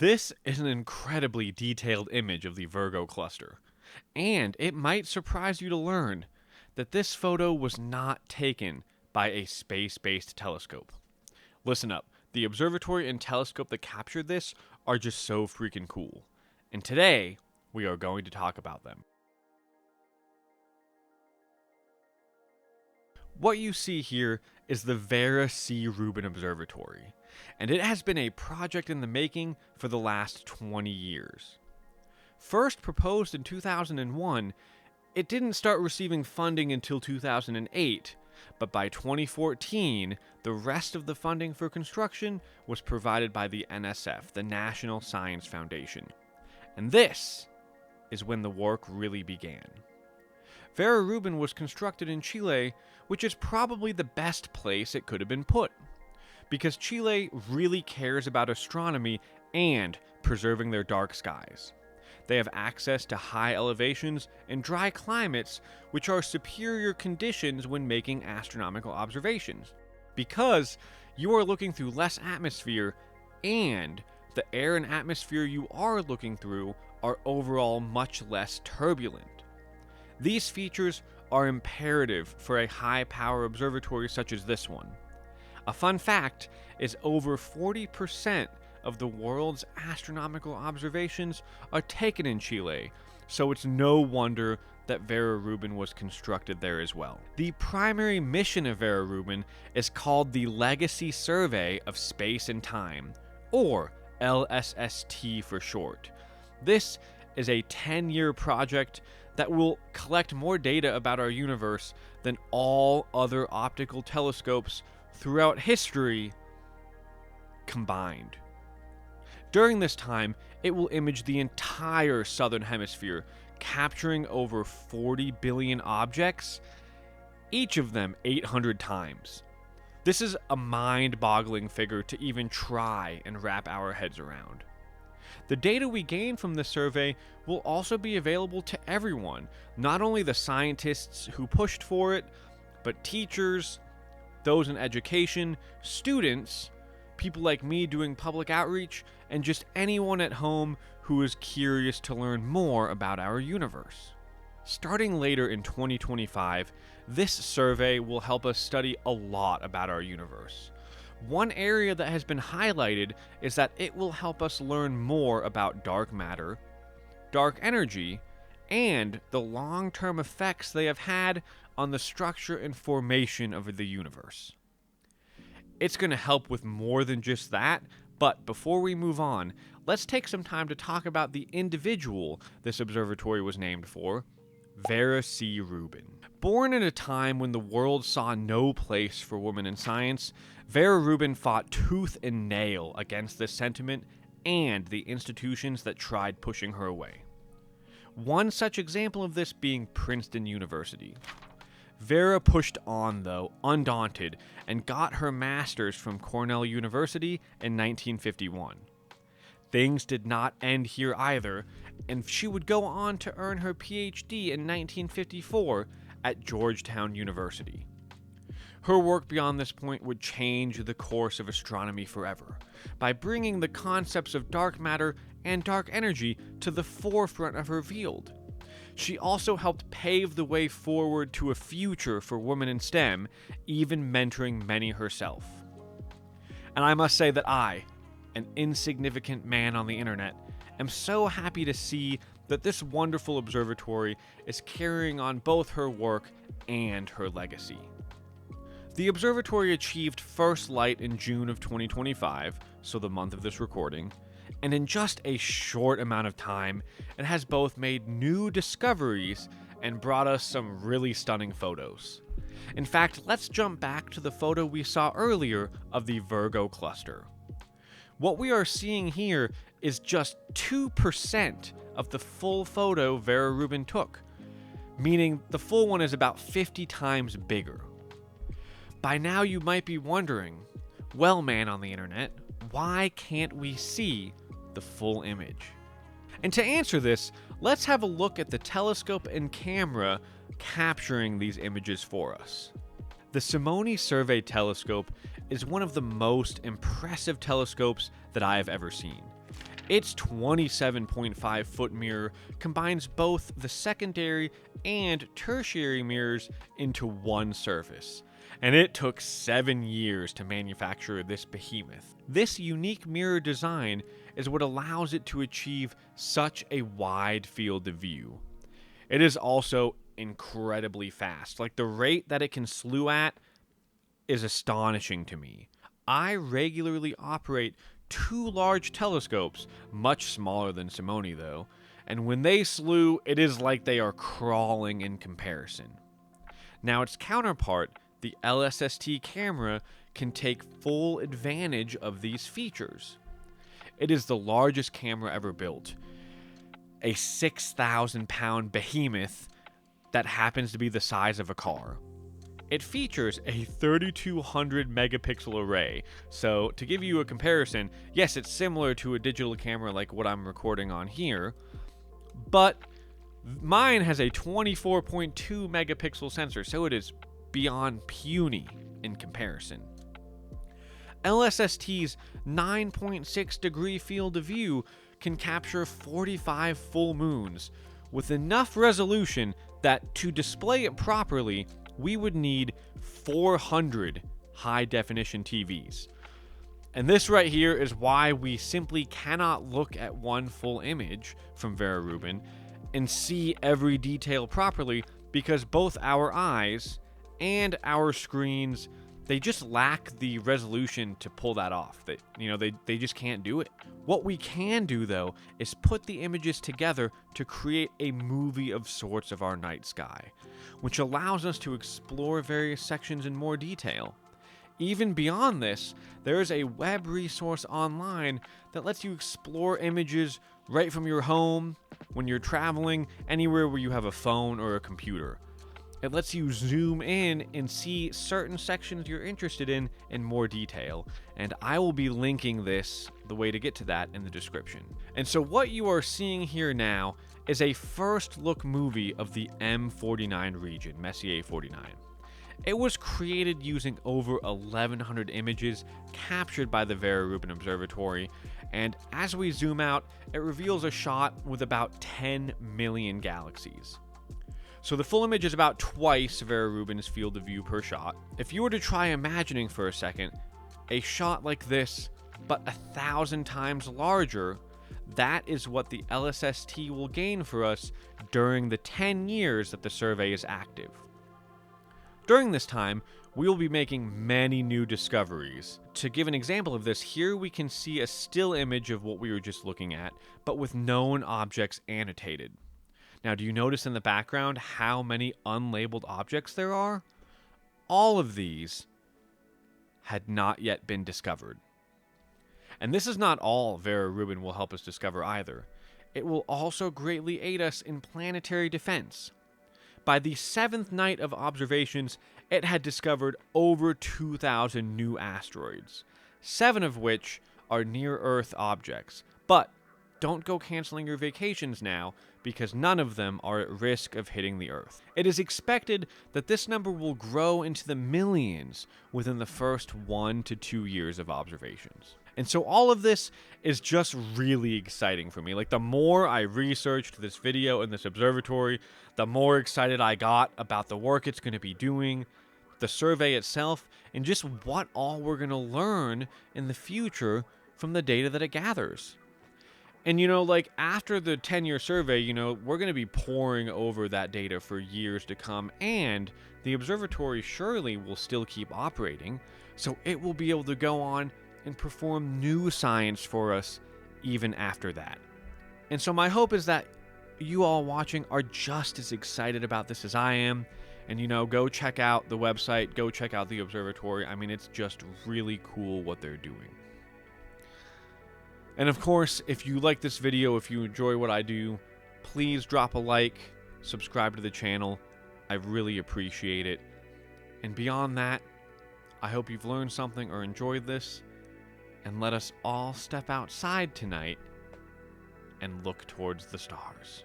This is an incredibly detailed image of the Virgo cluster, and it might surprise you to learn that this photo was not taken by a space-based telescope. Listen up, the observatory and telescope that captured this are just so freaking cool, and today we are going to talk about them. What you see here is the Vera C Rubin Observatory, and it has been a project in the making for the last 20 years. First proposed in 2001, it didn't start receiving funding until 2008, but by 2014, the rest of the funding for construction was provided by the NSF, the National Science Foundation. And this is when the work really began. Vera Rubin was constructed in Chile, which is probably the best place it could have been put, because Chile really cares about astronomy and preserving their dark skies. They have access to high elevations and dry climates, which are superior conditions when making astronomical observations, because you are looking through less atmosphere, and the air and atmosphere you are looking through are overall much less turbulent. These features are imperative for a high-power observatory such as this one. A fun fact is over 40% of the world's astronomical observations are taken in Chile, so it's no wonder that Vera Rubin was constructed there as well. The primary mission of Vera Rubin is called the Legacy Survey of Space and Time, or LSST for short. This is a 10-year project that will collect more data about our universe than all other optical telescopes throughout history combined. During this time, it will image the entire southern hemisphere, capturing over 40 billion objects, each of them 800 times. This is a mind-boggling figure to even try and wrap our heads around. The data we gain from this survey will also be available to everyone, not only the scientists who pushed for it, but teachers, those in education, students, people like me doing public outreach, and just anyone at home who is curious to learn more about our universe. Starting later in 2025, this survey will help us study a lot about our universe. One area that has been highlighted is that it will help us learn more about dark matter, dark energy, and the long-term effects they have had on the structure and formation of the universe. It's going to help with more than just that, but before we move on, let's take some time to talk about the individual this observatory was named for, Vera C. Rubin. Born in a time when the world saw no place for women in science, Vera Rubin fought tooth and nail against this sentiment and the institutions that tried pushing her away. One such example of this being Princeton University. Vera pushed on, though, undaunted, and got her master's from Cornell University in 1951. Things did not end here either, and she would go on to earn her PhD in 1954 at Georgetown University. Her work beyond this point would change the course of astronomy forever, by bringing the concepts of dark matter and dark energy to the forefront of her field. She also helped pave the way forward to a future for women in STEM, even mentoring many herself. And I must say that I, an insignificant man on the internet, am so happy to see that this wonderful observatory is carrying on both her work and her legacy. The observatory achieved first light in June of 2025, so the month of this recording, and in just a short amount of time, it has both made new discoveries and brought us some really stunning photos. In fact, let's jump back to the photo we saw earlier of the Virgo cluster. What we are seeing here is just 2% of the full photo Vera Rubin took, meaning the full one is about 50 times bigger. By now you might be wondering, well, man on the internet, why can't we see the full image? And to answer this, let's have a look at the telescope and camera capturing these images for us. The Simone Survey telescope is one of the most impressive telescopes that I have ever seen. Its 27.5 foot mirror combines both the secondary and tertiary mirrors into one surface, and it took 7 years to manufacture this behemoth. This unique mirror design is what allows it to achieve such a wide field of view. It is also incredibly fast. Like, the rate that it can slew at is astonishing to me. I regularly operate 2 large telescopes, much smaller than Simone though, and when they slew, it is like they are crawling in comparison. Now, its counterpart, the LSST camera, can take full advantage of these features. It is the largest camera ever built, a 6,000-pound behemoth that happens to be the size of a car. It features a 3200 megapixel array, so to give you a comparison, yes, it's similar to a digital camera like what I'm recording on here, but mine has a 24.2 megapixel sensor, so it is beyond puny in comparison. LSST's 9.6 degree field of view can capture 45 full moons with enough resolution that to display it properly, we would need 400 high-definition TVs. And this right here is why we simply cannot look at one full image from Vera Rubin and see every detail properly, because both our eyes and our screens, they just lack the resolution to pull that off. They just can't do it. What we can do, though, is put the images together to create a movie of sorts of our night sky, which allows us to explore various sections in more detail. Even beyond this, there is a web resource online that lets you explore images right from your home, when you're traveling, anywhere where you have a phone or a computer. It lets you zoom in and see certain sections you're interested in more detail, and I will be linking the way to get to that, in the description. And so what you are seeing here now is a first look movie of the M49 region, Messier 49. It was created using over 1,100 images captured by the Vera Rubin Observatory, and as we zoom out, it reveals a shot with about 10 million galaxies. So the full image is about twice Vera Rubin's field of view per shot. If you were to try imagining for a second a shot like this, but 1,000 times larger, that is what the LSST will gain for us during the 10 years that the survey is active. During this time, we will be making many new discoveries. To give an example of this, here we can see a still image of what we were just looking at, but with known objects annotated. Now, do you notice in the background how many unlabeled objects there are? All of these had not yet been discovered. And this is not all Vera Rubin will help us discover either. It will also greatly aid us in planetary defense. By the 7th night of observations, it had discovered over 2,000 new asteroids, 7 of which are near-Earth objects. But don't go canceling your vacations now, because none of them are at risk of hitting the Earth. It is expected that this number will grow into the millions within the first 1 to 2 years of observations. And so all of this is just really exciting for me. Like, the more I researched this video and this observatory, the more excited I got about the work it's going to be doing, the survey itself, and just what all we're going to learn in the future from the data that it gathers. And, after the 10-year survey, we're going to be poring over that data for years to come, and the observatory surely will still keep operating, so it will be able to go on and perform new science for us even after that. And so my hope is that you all watching are just as excited about this as I am, and, go check out the website, go check out the observatory. I mean, it's just really cool what they're doing. And of course, if you like this video, if you enjoy what I do, please drop a like, subscribe to the channel. I really appreciate it. And beyond that, I hope you've learned something or enjoyed this, and let us all step outside tonight and look towards the stars.